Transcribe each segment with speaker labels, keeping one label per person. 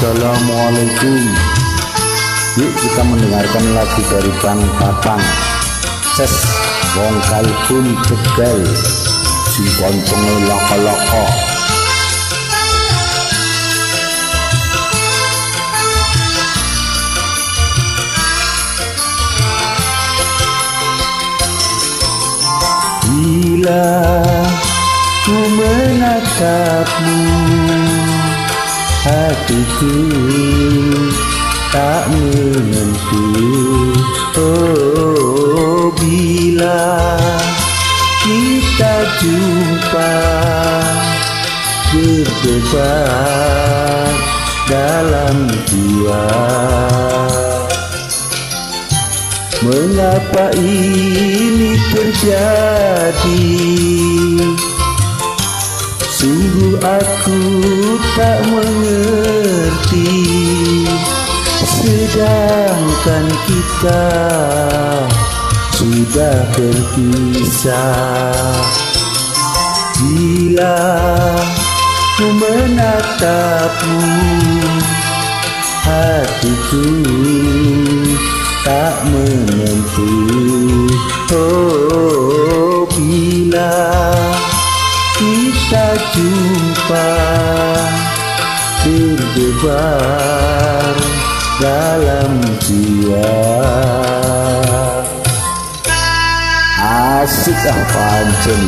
Speaker 1: Assalamualaikum. Yuk kita mendengarkan lagu dari Bang Tatang. Ces wong kalkun tegal sing koncone loko-loko. Bila ku menatapmu, hatiku tak menentu. Oh, bila kita jumpa, berdebar dalam jiwa. Mengapa ini terjadi? Sungguh aku tak mengerti. Sedangkan kita sudah berpisah. Bila ku menatapmu, hatiku tak menentu. Oh, bila kita jumpa, berdebar dalam jiwa. Asik pancen.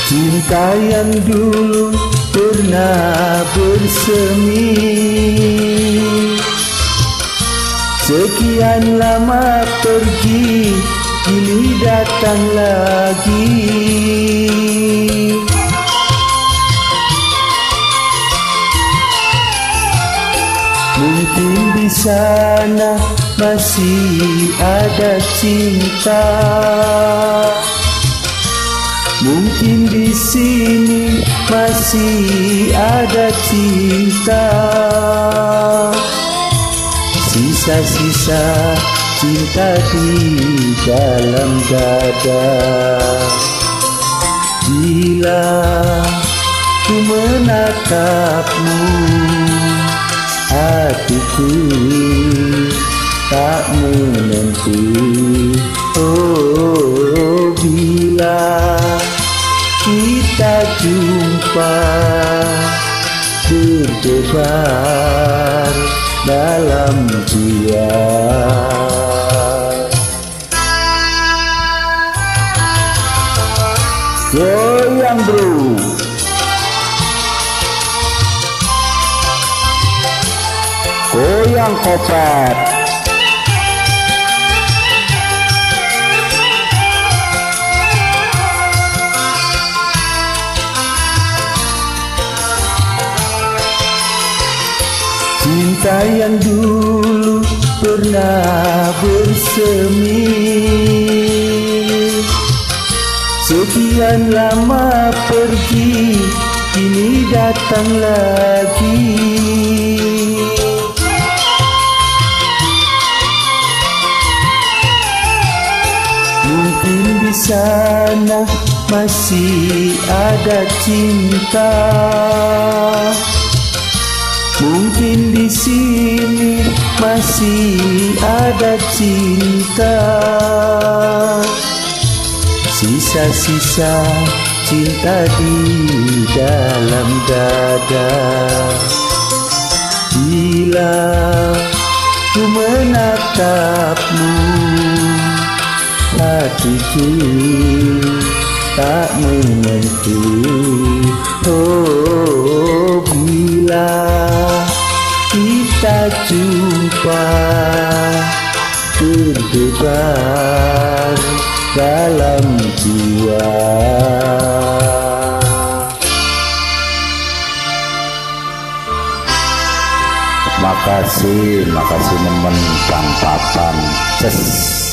Speaker 1: Cinta yang dulu pernah bersemi, sekian lama pergi, kini datang lagi. Mungkin di sana masih ada cinta, mungkin di sini masih ada cinta. Sisa-sisa cinta di dalam dada. Bila ku menatapmu, hatiku tak menentu. Oh, bila kita jumpa, berdebar dalam jiwa. Goyang bro, goyang kopet. Cinta yang dulu pernah bersemi, sekian lama pergi, kini datang lagi. Mungkin di sana masih ada cinta, mungkin di sini masih ada cinta. Sisa-sisa cinta di dalam dada. Bila ku menatapmu, hatiku tak menentu. Oh, bila kita jumpa, berdebar dalam jiwa. Makasih nemen Bang Tatang. Ces.